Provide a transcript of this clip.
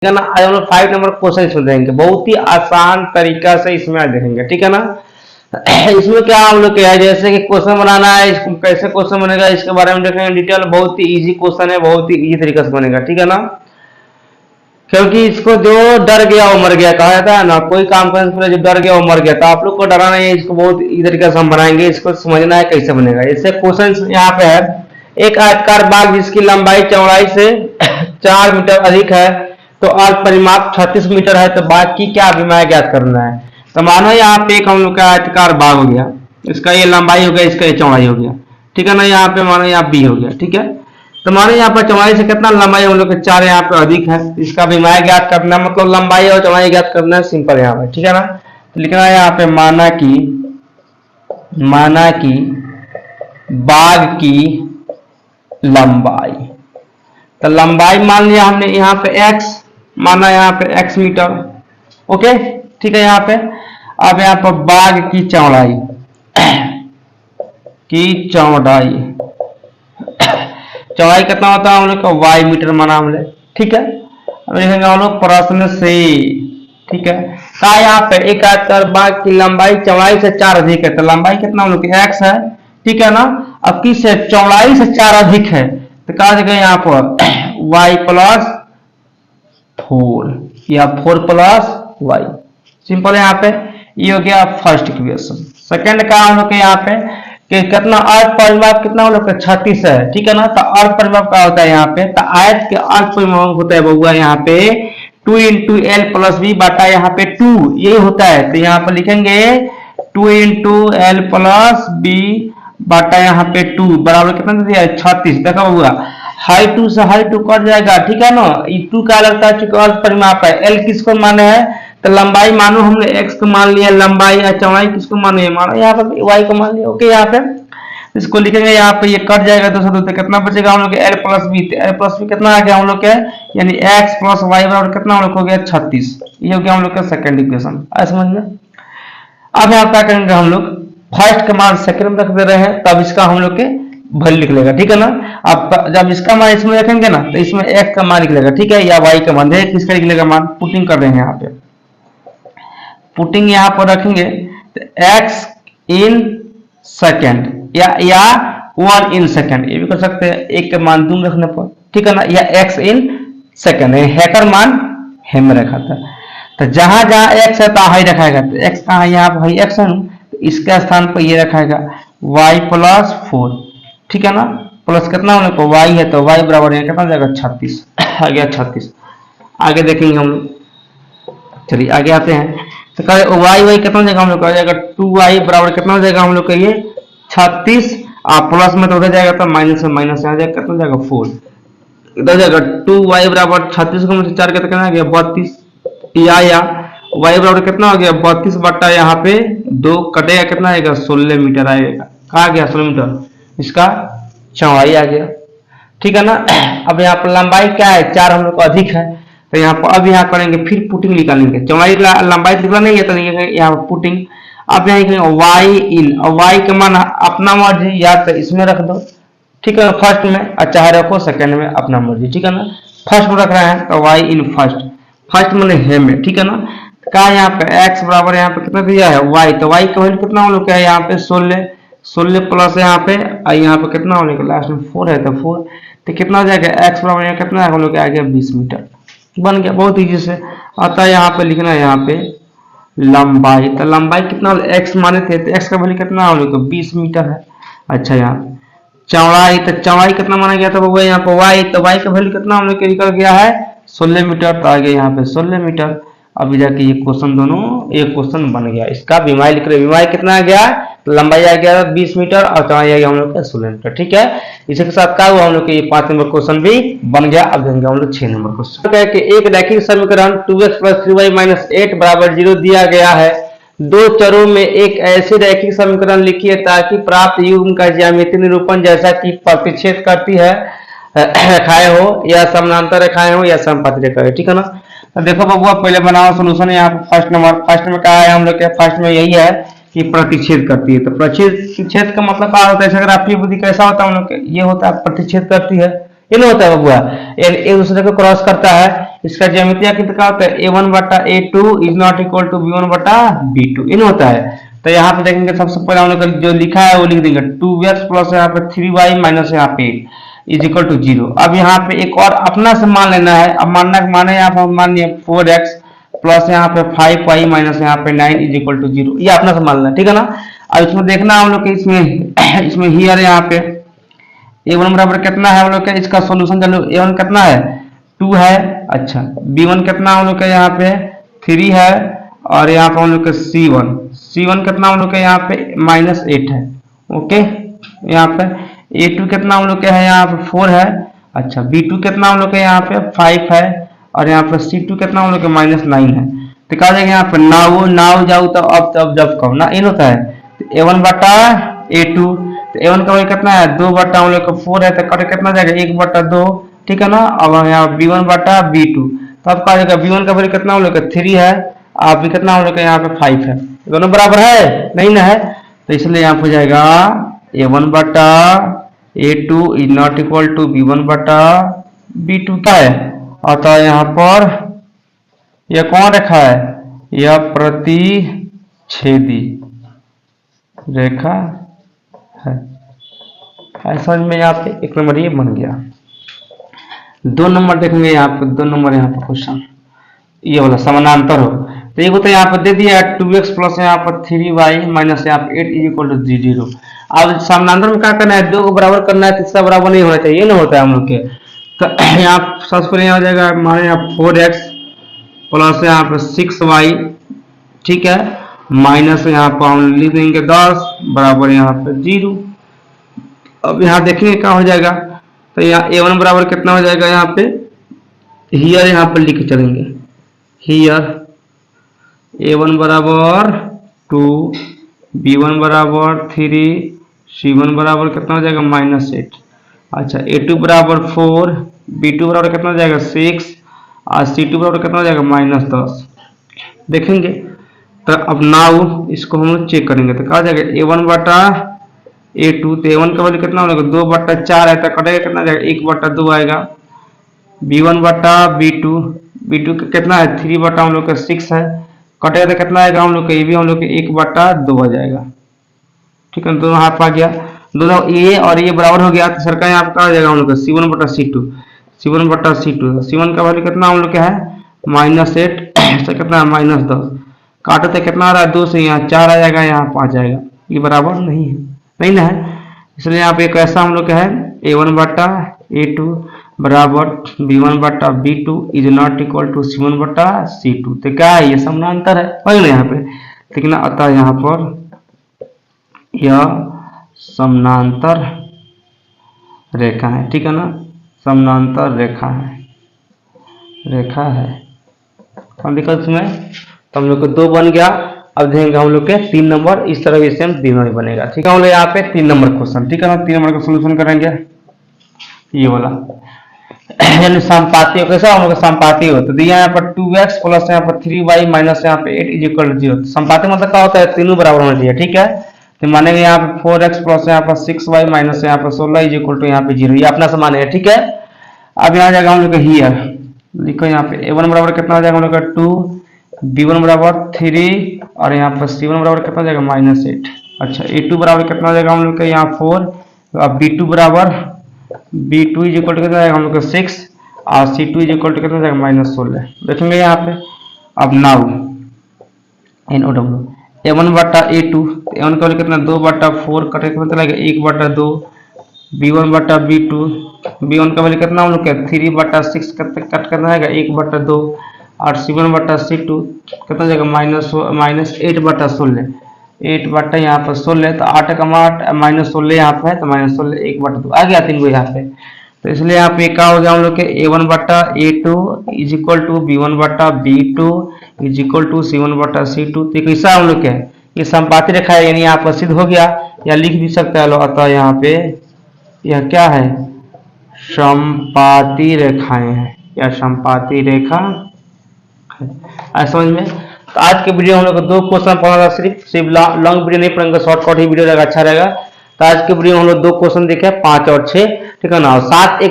है ना। आज हम लोग 5 नंबर क्वेश्चन इसमें देखेंगे, बहुत ही आसान तरीका से इसमें आज देखेंगे, ठीक है ना। इसमें क्या हम लोग क्या है, जैसे कि क्वेश्चन बनाना है, इसको कैसे क्वेश्चन बनेगा इसके बारे में देखेंगे डिटेल। बहुत ही इजी क्वेश्चन है, बहुत ही इजी तरीके से बनेगा, ठीक है ना। क्योंकि इसको जो डर गया वो मर गया कहा जाता है ना, कोई काम करने से पहले जो डर गया वो मर गया। तो आप लोग को डराना नहीं है, इसको बहुत इजी तरीके से हम बनाएंगे, इसको समझना है कैसे बनेगा। जैसे क्वेश्चन यहाँ पे है, एक आयताकार बाग जिसकी लंबाई चौड़ाई से 4 मीटर अधिक है, तो अर्ध परिमाप 36 मीटर है, तो बाग की क्या विमाएं ज्ञात करना है। तो मानो यहाँ पे एक हम लोग का आयताकार बाग हो गया, इसका ये लंबाई हो गया, इसका ये चौड़ाई हो गया, ठीक है ना। यहाँ पे मानो यहाँ बी हो गया, ठीक है। तो मानो यहाँ पर चौड़ाई से कितना लंबाई हम लोग के 4 यहाँ पे अधिक है, इसका विमाएं ज्ञात करना है, मतलब लंबाई और चौड़ाई ज्ञात करना है, सिंपल यहाँ पे, ठीक है ना। तो लिखना है यहाँ पे माना कि बाग की लंबाई, तो लंबाई मान लिया हमने यहाँ पे x, माना यहाँ पे x मीटर, ओके, ठीक है यहाँ पे। अब यहाँ पर बाग की चौड़ाई चौड़ाई कितना होता है हम लोग का y मीटर माना हमने, ठीक है। अब लिखेंगे हम लोग प्रश्न से, ठीक है। कहा यहाँ पे एक आयताकार बाग की लंबाई चौड़ाई से 4 अधिक है, तो लंबाई कितना हम लोग की x है, ठीक है ना। अब किससे, चौड़ाई से 4 अधिक है, तो कहा जाएगा यहाँ पर y प्लस 4 या 4 प्लस y, सिंपल है यहाँ पे। ये हो गया फर्स्ट इक्वेशन। सेकंड का हम लोग के यहाँ पे कि कितना अर्ध परिमाप कितना हम लोग का 36 है, ठीक है ना। तो अर्ध परिमाप क्या होता है यहाँ पे, तो आयत के अर्ध परिमाप होता है बउआ यहाँ पे 2 इंटू एल प्लस बी बटा यहाँ पे 2, यही होता है। तो यहाँ पर लिखेंगे 2 इंटू एल प्लस बी बटा यहाँ पे 2 बराबर कितना दे दिया है 36। देखा बउआ, हाई 2 से हाई 2 कट जाएगा, ठीक है ना। ये 2 क्या लगता है, चूंकि अर्ध परिमाप है, एल किसको माने है, तो लंबाई मानो हमने x को मान लिया, लंबाई या चौड़ाई किसको माने, मानो यहाँ पे y को मान लिया, ओके। यहाँ पे इसको लिखेंगे, यहाँ पे ये कट जाएगा, तो तो कितना बचेगा हम लोग l plus b, l plus b कितना आ गया हम लोग के, यानी x प्लस वाई बराबर कितना हम लोग हो गया 36। ये हो गया हम लोग का सेकंड इक्वेशन, आया समझ में। अब यहाँ क्या करेंगे हम लोग, फर्स्ट का मान सेकंड में रख दे रहे हैं, तब इसका हम लोग के वैल्यू लिख लेगा, ठीक है ना। अब जब इसका मान इसमें रखेंगे ना, तो इसमें x का मान लिख लेगा, ठीक है, या y का मान, देख किसका लिख लेगा मान, पुटिंग कर रहे हैं यहाँ पे, पुटिंग यहाँ पर रखेंगे तो x इन सेकेंड या 1 इन सेकेंड, ये भी कर सकते हैं, एक के मान दूम रखने पर, ठीक है ना, या x इन सेकेंड, हैकर मान है में रखा था। तो जहां जहां x है तो हाई रखाएगा, तो x कहाँ है, यहाँ पर x है, तो इसके स्थान पर ये रखाएगा y प्लस 4, ठीक है ना। प्लस कितना होने को y है, तो y बराबर है कितना जाएगा 36, आ गया 36। आगे देखेंगे हम लोग, चलिए आगे आते हैं। तो कहे y कितना जाएगा हम लोग का, जाएगा 2y बराबर कितना हो जाएगा हम लोग का ये 36, प्लस में तो उधर जाएगा, तो माइनस में माइनस यहाँ जाएगा, कितना जाएगा 4, इधर जाएगा 2y बराबर 36 को मुझे 4 कितना आ गया 32, या y बराबर कितना हो गया 32 बटा यहाँ पे 2 कटेगा, कितना आएगा 16 मीटर आएगा, कहा गया 16 मीटर, इसका चौड़ाई आ गया, ठीक है ना। अब यहाँ पर लंबाई क्या है, 4 हम लोग को अधिक है, तो यहाँ पर अब यहाँ करेंगे फिर पुटिंग निकालेंगे, चौड़ाई लंबाई निकला नहीं है, तो यहाँ पर पुटिंग। अब यहाँ लिखेंगे y इन, और y का मान अपना मर्जी, या तो इसमें रख दो, ठीक है, फर्स्ट में, और चाहे रखो सेकंड में, अपना मर्जी, ठीक है ना। फर्स्ट में रख रहे हैं तो y इन फर्स्ट मैंने है में, ठीक है ना। कहा यहाँ पे x बराबर यहाँ पे कितना दिया है y, तो y का वैल्यू कितना हम लोग क्या है यहाँ पे 16 प्लस यहाँ पे, और यहाँ पे कितना होने का लास्ट में 4 है, तो 4, तो कितना हो जाएगा x बराबर यहाँ कितना हम लोग आ गया 20 मीटर, बन गया, बहुत इजी से आता है। यहाँ पे लिखना है यहाँ पे लंबाई, तो लंबाई कितना x माने थे, तो x का वैल्यू कितना हम लोग 20 मीटर है। अच्छा यहाँ पे चौड़ाई, तो चौड़ाई कितना माना गया था वो यहाँ पे y, तो y का वैल्यू कितना हम लोग निकल गया है 16 मीटर, तो आ गया यहाँ पे 16 मीटर। अभी जाके ये क्वेश्चन दोनों एक क्वेश्चन बन गया, इसका विमाई लिख रहे, विमाई कितना आ गया, तो लंबाई आ गया 20 मीटर और चौड़ाई आ गया हम लोग का 16 मीटर, ठीक है। इसी के साथ क्या हुआ हम लोग के ये 5 नंबर क्वेश्चन भी बन गया। अब देखेंगे हम लोग 6 नंबर क्वेश्चन, क्या कि एक रैखिक समीकरण 2x + 3y - 8 = 0 दिया गया है। दो चरों में एक ऐसी रैखिक समीकरण लिखिए ताकि प्राप्त युग्म का ज्यामितीय निरूपण जैसा कि प्रतिच्छेद करती है रेखाएं हो, या समानांतर रेखाएं हो, या समपाती रेखाएं, ठीक है ना। तो देखो बबुआ, पहले बनाओ सोल्यूशन। यहाँ पे फर्स्ट में क्या है हम लोग के, फर्स्ट में यही है कि प्रतिच्छेद करती है। तो प्रतिच्छेद का मतलब क्या होता है, इसका ग्राफीय विधि कैसा होता है हम लोग के, ये होता है प्रतिच्छेद करती है, ये नहीं होता है बबुआ, एक दूसरे को क्रॉस करता है। इसका ज्यामितीय आकृति क्या होता है, a1 बटा a2 is not equal to b1 बटा b2, ये नहीं होता है। तो यहाँ पे देखेंगे सबसे पहले हम लोग जो लिखा है वो लिख देंगे 2x प्लस यहाँ पे 3y माइनस यहाँ पे इज इक्वल टू 0। अब यहाँ पे एक और अपना से मान लेना है। अब माने यहाँ पर मानिए 4x प्लस यहाँ पे 5y माइनस यहाँ पे 9 इज इक्वल टू 0, ये अपना से मान लेना, ठीक है ना। अब इसमें देखना हम लोग इसमें हियर यहाँ पे a1 बराबर कितना है हम लोग का, इसका सॉल्यूशन चलो a1 कितना है 2 है, अच्छा b1 कितना हम लोग का यहाँ पे 3 है, और यहाँ पे हम लोग का c1 कितना हम लोग का यहाँ पे -8 है, ओके। यहाँ पे a2 कितना हम लोग का है यहाँ पे 4 है, अच्छा b2 कितना हम लोग का यहाँ पे 5 है, और यहाँ पे c2 कितना हम लोग का -9 है। तो कहा जाएगा यहाँ पे नाउ जाऊ तो अब तब जब कब ना इन होता है। तो a1 बटा a2, तो a1 का वही कितना है 2 बटा हम लोग का 4 है, तो कट कितना जाएगा 1 बटा 2, ठीक है ना। अब यहाँ b1 बटा b2, तो अब कहा जाएगा b1 का वैल्यू कितना हम लोग का 3 है, आप भी कितना हम लोग का यहाँ पे 5 है, दोनों बराबर है नहीं ना है। तो इसलिए यहाँ पे जाएगा a1 बटा a2 is not equal to b1 बटा b2 क्या है, अतः यहाँ पर यह कौन रेखा है, यह प्रतिच्छेदी रेखा है। समझ में यहाँ पे एक नंबर ये बन गया। 2 नंबर देखेंगे यहाँ पे, 2 नंबर यहाँ पे क्वेश्चन ये वाला समानांतर हो। तो ये तो यहाँ पे दे दिया 2x प्लस यहाँ पर 3y माइनस यहाँ पे 8 इज इक्वल टू 0। अब समानांतर में क्या करना है, 2 को बराबर करना है, तीसरा बराबर नहीं होना चाहिए, ना होता है हम लोग के। तो यहाँ सबसे पहले यहाँ हो जाएगा हमारे यहाँ 4x प्लस यहाँ पे 6y, ठीक है, माइनस यहाँ पर हम लिख देंगे 10 बराबर यहाँ पे 0। अब यहाँ देखेंगे क्या हो जाएगा, तो यहाँ a1 बराबर कितना हो जाएगा, यहाँ पे हियर यहाँ पर लिख चलेंगे, हियर a1 बराबर 2, b1 बराबर 3, c1 बराबर कितना हो जाएगा -8, अच्छा a2 बराबर 4, b2 बराबर कितना हो जाएगा 6, और c2 बराबर कितना हो जाएगा -10। देखेंगे तो अब नाउ इसको हम लोग चेक करेंगे, तो कहा जाएगा a1 बटा a2, तो a1 का वैल्यू कितना हो जाएगा 2 बटा 4 है, तो कटेगा कितना जाएगा 1 बटा 2 आएगा। b1 बटा b2 का कितना है 3 बटा हम लोग का 6 है, कटेगा तो कितना आएगा हम लोग का, ये भी हम लोग का 1 बटा 2 आ जाएगा, ठीक है। दोनों हाथ आ गया, दोनों ये और ये बराबर हो गया, तो सर का यहाँ पे क्या हो जाएगा हम लोग का c1 बटा c2, c1 का वैल्यू कितना हम लोग का है -8 से कितना है -10, काटो तो कितना आ रहा है 2 से यहाँ 4 आ जाएगा, यहाँ 5 आएगा, ये बराबर नहीं है, नहीं ना है। इसलिए यहाँ पे कैसा हम लोग का है a1 बटा a2 बराबर b1 बटा b2 is not equal to c1 बटा c2। तो क्या है, ये समानांतर है, वही ना यहाँ पे, ठीक है ना। अतः यहाँ पर यह समानांतर रेखा है, ठीक है ना, समानांतर रेखा है। हम लिखा इसमें, तो हम लोग को 2 बन गया। अब देखेंगे हम लोग के 3 नंबर, इस तरह भी सेम 3 में बनेगा, ठीक है। हम लोग यहाँ पे 3 नंबर क्वेश्चन, ठीक है ना, 3 नंबर का सोल्यूशन करेंगे ये वाला यानी संपाती कैसा हम लोग संपाती हो, तो दिया यहाँ पर 2x प्लस यहाँ पर 3y माइनस यहाँ पे 8 इज इक्वल टू 0। संपाती मतलब क्या होता है, तीनों बराबर होना चाहिए, ठीक है। तो मानेंगे यहाँ पे 4x प्लस यहाँ पर 6y माइनस यहाँ पर 16 इज इक्वल टू यहाँ पे 0, ये अपना से मानेगा, ठीक है। अब यहाँ जाएगा हम लोग का हियर, लिखो यहाँ पे a1 बराबर कितना हो जाएगा हम लोग का 2, b1 बराबर 3, और यहाँ पर c1 बराबर कितना हो जाएगा -8, अच्छा a2 बराबर कितना हो जाएगा हम लोग का यहाँ 4, अब b2 बराबर b2 इज इक्वल टू कितना जाएगा हम लोग का 6, और c2 इज इक्वल टू कितना जाएगा -16। देखेंगे यहाँ पे अब नाउ NOW a1 बटा a2, a1 का वैल्यू कितना 2 बटा 4, कटे कितना चला गया 1 बटा 2, b1 बटा b2, b1 का वैल्यू कितना हम लोग का 3 बटा 6, कट कितना जाएगा 1 बटा 2, और c1 बटा c2 कितना जाएगा -8 बटा 16, 8 बटा यहाँ पर 16, तो 8 का 8 -16 यहाँ पे है, तो -16 1 बटा 2 आ गया 3 को यहाँ पे। तो इसलिए यहाँ पे क्या हो गया हम लोग के a1 बटा a2 is equal to b1 बटा b2 is equal to c1 बटा c2। तो कैसा हम लोग के ये संपाती रेखा है, यानी यहाँ पर सिद्ध हो गया, या लिख भी सकता है। अतः यहाँ पे यह क्या है, संपाती रेखाएं हैं, या संपाती रेखा है, समझ में। तो आज के वीडियो हम लोग को 2 क्वेश्चन पढ़ा था, सिर्फ लॉन्ग वीडियो नहीं पढ़ेंगे, शॉर्टकट ही वीडियो रहेगा, अच्छा रहेगा। तो आज के वीडियो में हम लोग 2 क्वेश्चन देखे 5 और 6, ठीक है ना, और 7 एक